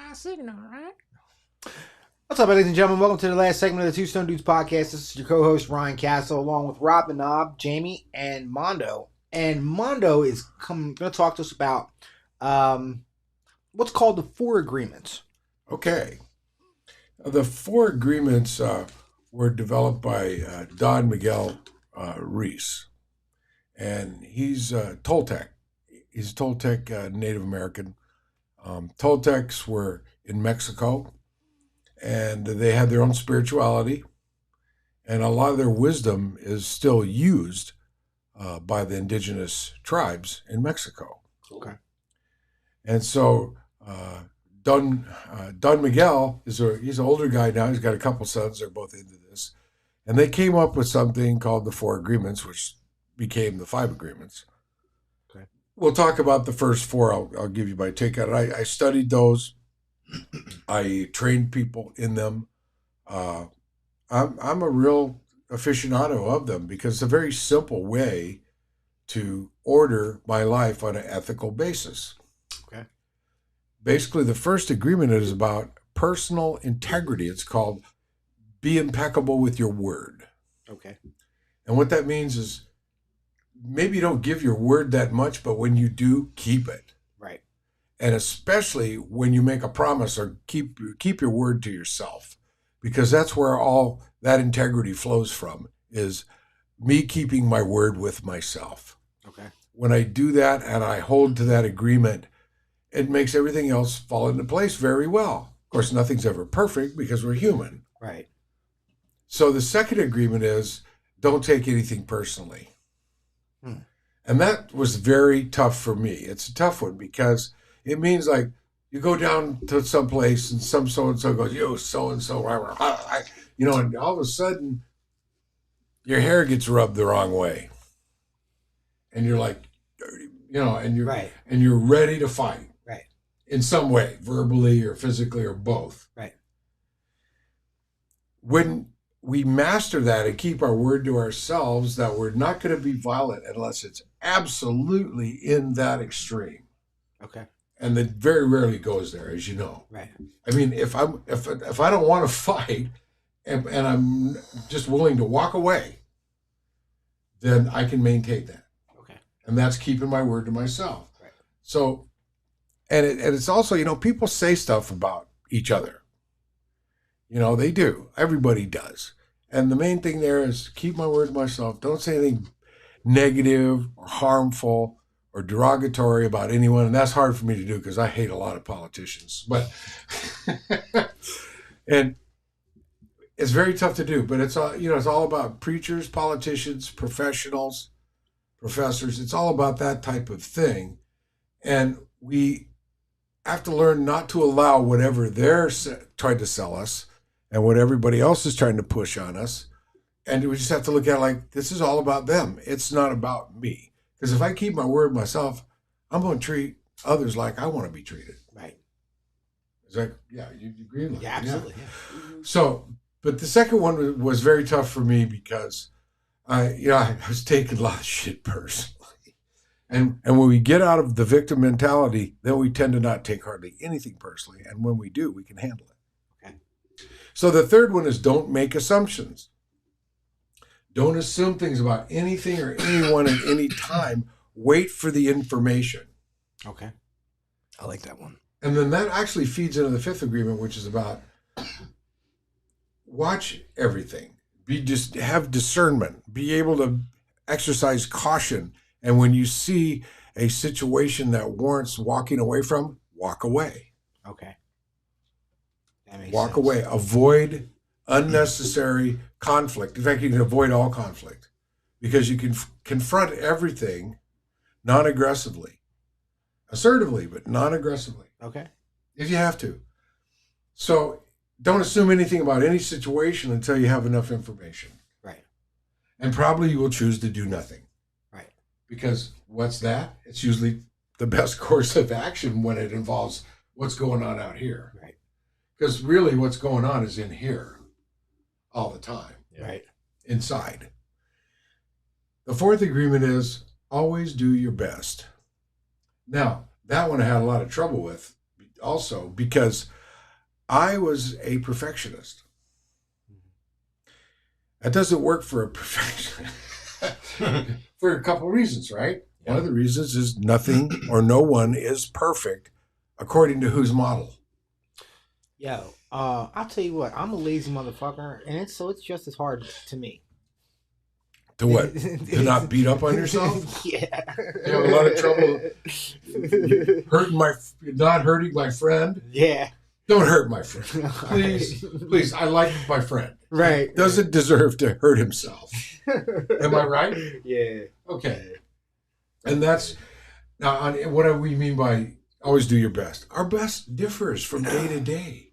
high signal, right? What's up, ladies and gentlemen? Welcome to the last segment of the Two Stone Dudes podcast. This is your co-host, Ryan Castle, along with Rob the Knob, Jamie, and Mondo. And Mondo is going to talk to us about what's called the 4 agreements. Okay. The 4 agreements were developed by Don Miguel Reese. And he's Toltec. He's a Toltec Native American. Toltecs were in Mexico, and they had their own spirituality. And a lot of their wisdom is still used by the indigenous tribes in Mexico. Okay. And so Don Miguel he's an older guy now. He's got a couple sons. They're both into this. And they came up with something called the 4 agreements, which became the 5 agreements. Okay. We'll talk about the first 4. I'll give you my take on it. I studied those. I trained people in them. I'm a real aficionado of them because it's a very simple way to order my life on an ethical basis. Okay. Basically, the first agreement is about personal integrity. It's called be impeccable with your word. Okay. And what that means is maybe you don't give your word that much, but when you do, keep it. Right. And especially when you make a promise or keep your word to yourself, because that's where all that integrity flows from, is me keeping my word with myself. Okay. When I do that and I hold to that agreement, it makes everything else fall into place very well. Of course, nothing's ever perfect because we're human. Right. So the second agreement is don't take anything personally. And that was very tough for me. It's a tough one because it means like you go down to some place and some so-and-so goes, yo, so-and-so, and all of a sudden your hair gets rubbed the wrong way. And you're like, and you're right. And you're ready to fight. Right. In some way, verbally or physically or both. Right. When we master that and keep our word to ourselves that we're not going to be violent unless it's absolutely in that extreme. Okay. And it very rarely goes there, as you know. Right. I mean, if I don't want to fight and I'm just willing to walk away, then I can maintain that. Okay. And that's keeping my word to myself. Right. So, and it's also, people say stuff about each other. They do. Everybody does. And the main thing there is keep my word to myself. Don't say anything negative or harmful or derogatory about anyone. And that's hard for me to do because I hate a lot of politicians. But and it's very tough to do. But it's all about preachers, politicians, professionals, professors. It's all about that type of thing. And we have to learn not to allow whatever they're trying to sell us and what everybody else is trying to push on us. And we just have to look at it like, this is all about them. It's not about me. Because if I keep my word myself, I'm going to treat others like I want to be treated. Right. Is that, you agree with that? Yeah, absolutely. Yeah. So, but the second one was very tough for me because I was taking a lot of shit personally. And when we get out of the victim mentality, then we tend to not take hardly anything personally. And when we do, we can handle it. So the third one is don't make assumptions. Don't assume things about anything or anyone at any time. Wait for the information. Okay. I like that one. And then that actually feeds into the 5th agreement, which is about watch everything. Just have discernment. Be able to exercise caution. And when you see a situation that warrants walking away from, walk away. Okay. Walk away. Avoid unnecessary conflict. In fact, you can avoid all conflict because you can confront everything non-aggressively. Assertively, but non-aggressively. Okay. If you have to. So don't assume anything about any situation until you have enough information. Right. And probably you will choose to do nothing. Right. Because what's that? It's usually the best course of action when it involves what's going on out here. Right. Because really what's going on is in here all the time. Right. Inside. The 4th agreement is always do your best. Now, that one I had a lot of trouble with also because I was a perfectionist. That doesn't work for a perfectionist for a couple of reasons, right? Yeah. One of the reasons is nothing or no one is perfect according to whose model. Yo, I'll tell you what, I'm a lazy motherfucker, and it's just as hard to me. To what? To not beat up on yourself? Yeah. You have a lot of trouble not hurting my friend? Yeah. Don't hurt my friend. Please, I like my friend. Right. He doesn't deserve to hurt himself. Am I right? Yeah. Okay. And that's, now, what do we mean by always do your best? Our best differs from day to day.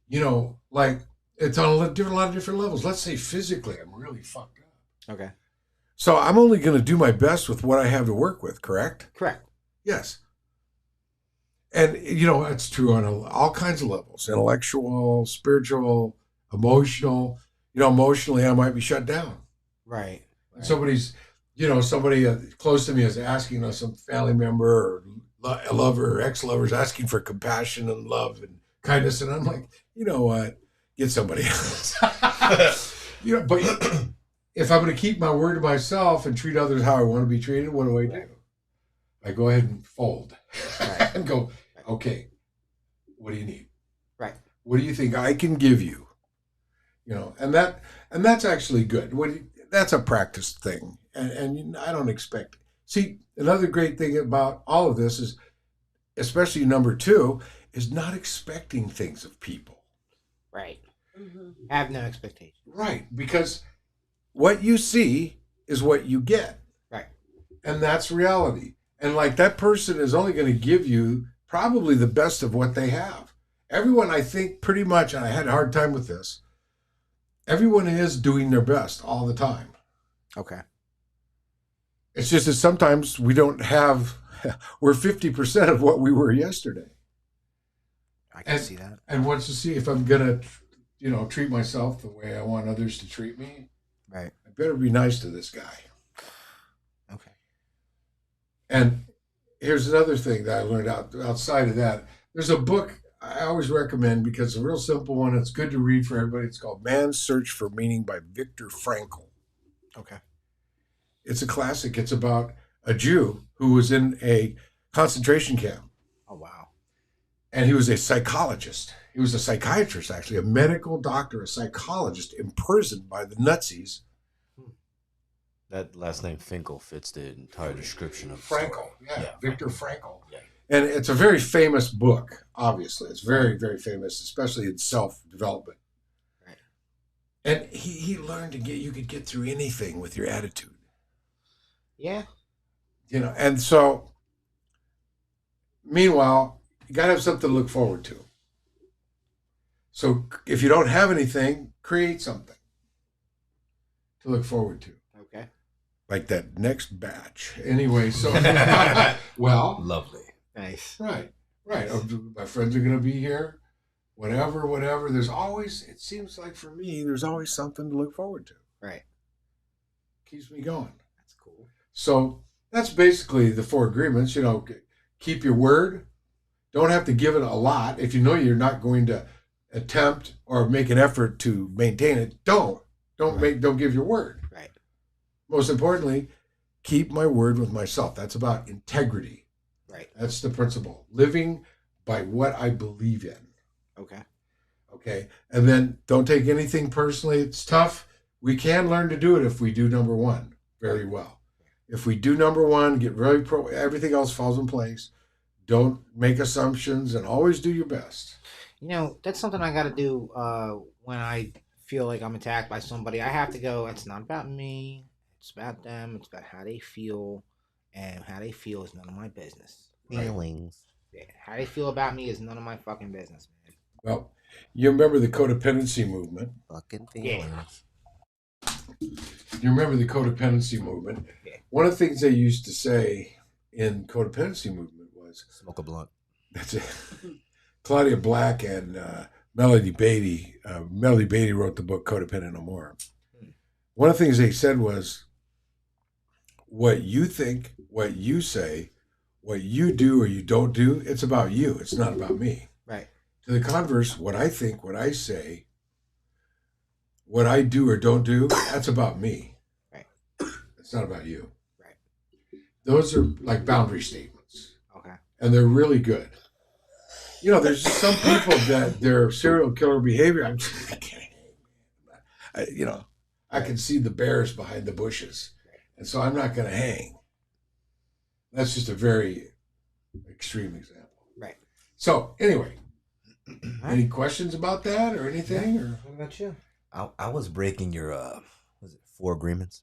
You know, like, it's on a lot of different levels. Let's say physically, I'm really fucked up. Okay. So I'm only going to do my best with what I have to work with, correct? Correct. Yes. And, you know, it's true on all kinds of levels, intellectual, spiritual, emotional. You know, emotionally, I might be shut down. Right. Somebody close to me is asking us, some family member or a lover or ex-lover is asking for compassion and love and kindness. And I'm like, you know what? Get somebody else. But if I'm going to keep my word to myself and treat others how I want to be treated, what do I do? I go ahead and fold and go, okay, what do you need? Right. What do you think I can give you? You know, and that's actually good. That's a practice thing. And I don't expect. See, another great thing about all of this is, especially number 2, is not expecting things of people. Right. Have no expectation. Right. Because what you see is what you get. Right. And that's reality. And like that person is only going to give you probably the best of what they have. Everyone, I think, pretty much, and I had a hard time with this, everyone is doing their best all the time. Okay. It's just that sometimes we don't have, we're 50% of what we were yesterday. I can see that. And once to see if I'm going to, treat myself the way I want others to treat me, right, I better be nice to this guy. Okay. And here's another thing that I learned outside of that. There's a book I always recommend because it's a real simple one. It's good to read for everybody. It's called Man's Search for Meaning by Viktor Frankl. Okay. It's a classic. It's about a Jew who was in a concentration camp. Oh, wow. And he was a psychologist. He was a psychiatrist, actually, a medical doctor, a psychologist imprisoned by the Nazis. That last name Finkel fits the entire description of Frankl. Yeah, Viktor Frankl. Yeah. And it's a very famous book, obviously. It's very, very famous, especially in self-development. Right. And he learned you could get through anything with your attitude. Yeah. And so, meanwhile, you got to have something to look forward to. So if you don't have anything, create something to look forward to. Okay. Like that next batch. Anyway, so, well. Lovely. Nice. Right. My friends are going to be here. Whatever. There's always, it seems like for me, there's always something to look forward to. Right. Keeps me going. That's cool. So that's basically the 4 agreements. Keep your word. Don't have to give it a lot. If you know you're not going to attempt or make an effort to maintain it, don't give your word. Right. Most importantly, keep my word with myself. That's about integrity. Right. That's the principle. Living by what I believe in. Okay. And then don't take anything personally. It's tough. We can learn to do it if we do number 1 very well. If we do number 1, get very everything else falls in place. Don't make assumptions and always do your best. That's something I got to do when I feel like I'm attacked by somebody. I have to go, it's not about me. It's about them. It's about how they feel. And how they feel is none of my business. Feelings. Yeah. How they feel about me is none of my fucking business, man. Well, you remember the Codependency Movement. Fucking feelings. Yeah. You remember the Codependency Movement. Yeah. One of the things they used to say in Codependency Movement was... Smoke a blunt. That's it. Claudia Black and Melody Beatty. Melody Beatty wrote the book Codependent No More. One of the things they said was, what you think, what you say, what you do or you don't do, it's about you. It's not about me. Right. To the converse, what I think, what I say, what I do or don't do, that's about me. Right. It's not about you. Right. Those are like boundary statements. Okay. And they're really good. You know, there's just some people that their serial killer behavior, I'm just, I can't hang. You know, I can see the bears behind the bushes. And so I'm not going to hang. That's just a very extreme example. Right. So anyway, any questions about that or anything? Yeah. Or What about you? I was breaking your was it 4 agreements?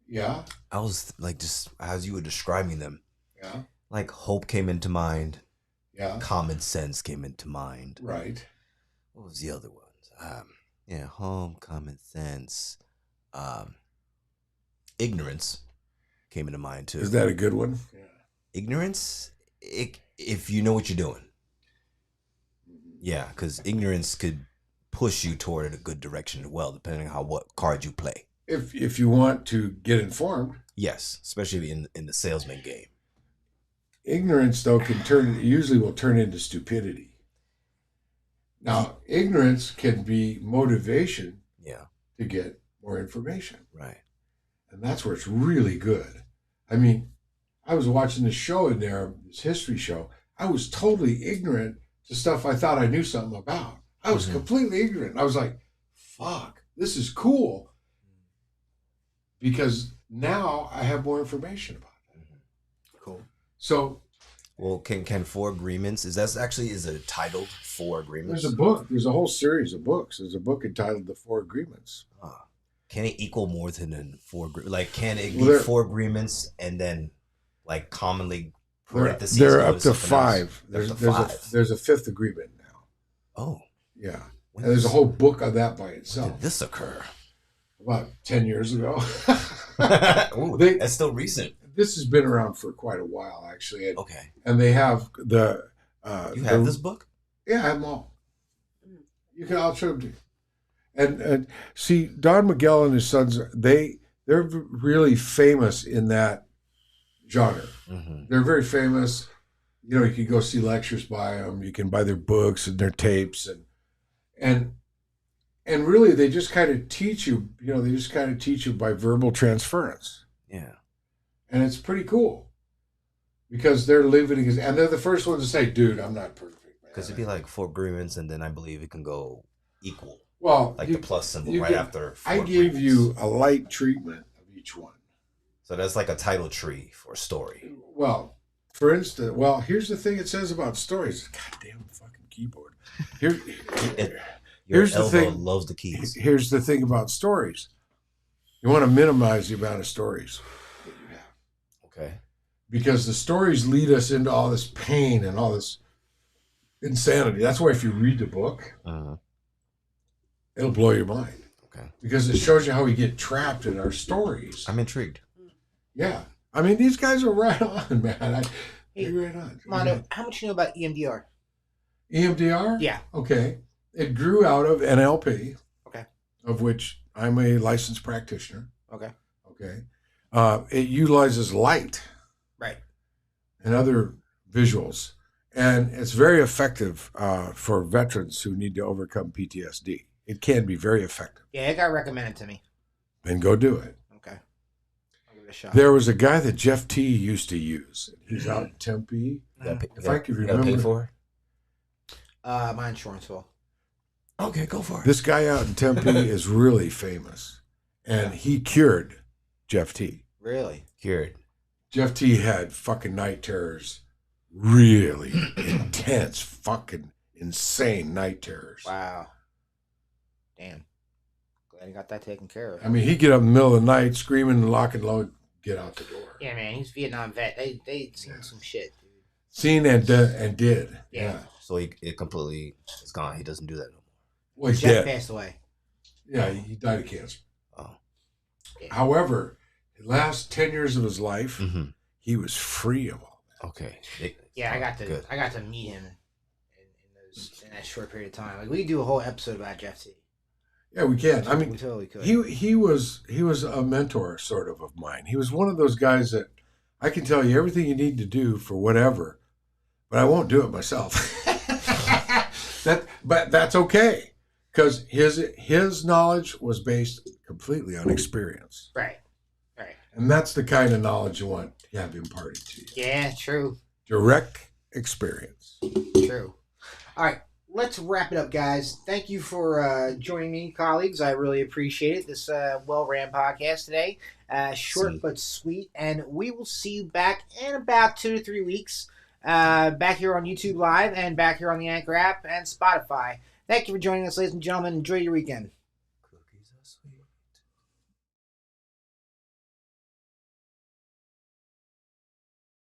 yeah, I was like, just as you were describing them, yeah, like hope came into mind, yeah. common sense came into mind. Right. What was the other ones? Yeah, home, common sense, ignorance came into mind too. Is that a good one? Yeah. Ignorance, if you know what you're doing. Yeah, because ignorance could push you toward a good direction as well, depending on what card you play. If you want to get informed. Yes, especially in the salesman game. Ignorance, though, usually will turn into stupidity. Now, ignorance can be motivation to get more information. Right. And that's where it's really good. I mean, I was watching this show in there, this history show. I was totally ignorant to stuff I thought I knew something about. I was completely ignorant. I was like, fuck, this is cool. Because now I have more information about it. Cool. So, well, can 4 agreements, is it titled 4 agreements? There's a book. There's a whole series of books. There's a book entitled The 4 Agreements. Can it equal more than 4 agreements? Like, can it be 4 agreements and then, like, commonly parentheses? They're up to 5. There's a 5th agreement now. Oh. Yeah. And there's a whole book on that by itself. When did this occur? About 10 years ago. Ooh, that's still recent. This has been around for quite a while, actually. And, okay. And they have the... you have this book? Yeah, I have them all. I'll show them to you. And see, Don Miguel and his sons, they're really famous in that genre. Mm-hmm. They're very famous. You know, you can go see lectures by them. You can buy their books and their tapes. And really, they just kind of teach you, by verbal transference. Yeah. And it's pretty cool. Because they're living, and they're the first ones to say, dude, I'm not perfect, man. Because it'd be like 4 agreements, and then I believe it can go equal. Well, like the plus symbol right after 4 I gave you a light treatment of each one. So that's like a title tree for a story. Well, for instance, here's the thing it says about stories. Goddamn fucking keyboard. Here's the thing. Loves the keys. Here's the thing about stories. You want to minimize the amount of stories that you have. Okay. Because the stories lead us into all this pain and all this insanity. That's why if you read the book, it'll blow your mind. Okay. Because it shows you how we get trapped in our stories. I'm intrigued. Yeah. I mean, these guys are right on, man. They're right on. Mondo, how much you know about EMDR? EMDR? Yeah. Okay. It grew out of NLP. Okay. Of which I'm a licensed practitioner. Okay. Okay. It utilizes light. Right. And other visuals. And it's very effective for veterans who need to overcome PTSD. It can be very effective. Yeah, it got recommended to me. Then go do it. Okay. I'll give it a shot. There was a guy that Jeff T used to use. He's out in Tempe. If I could remember. Pay for it? My insurance will. Okay, go for it. This guy out in Tempe is really famous. And he cured Jeff T. Really? Cured. Jeff T had fucking night terrors. Really intense, fucking insane night terrors. Wow. Damn. Glad he got that taken care of. I mean, he'd get up in the middle of the night screaming, lock and load, get out the door. Yeah, man, he's a Vietnam vet. They seen some shit, dude. Seen and did. Yeah. So it completely is gone. He doesn't do that no more. Well, he's Jeff dead. passed away. Yeah, he died of cancer. Oh. Yeah. However, the last 10 years of his life, he was free of all that. Okay. I got to meet him in that short period of time. Like, we could do a whole episode about Jeff T. Yeah, we can. I mean, we totally could. He was a mentor sort of mine. He was one of those guys that I can tell you everything you need to do for whatever, but I won't do it myself. But that's okay, because his knowledge was based completely on experience. Right. And that's the kind of knowledge you want to have imparted to you. Yeah, true. Direct experience. True. All right, let's wrap it up, guys. Thank you for joining me, colleagues. I really appreciate it. This well-ran podcast today. Short but sweet. And we will see you back in about 2 to 3 weeks. Back here on YouTube Live and back here on the Anchor app and Spotify. Thank you for joining us, ladies and gentlemen. Enjoy your weekend.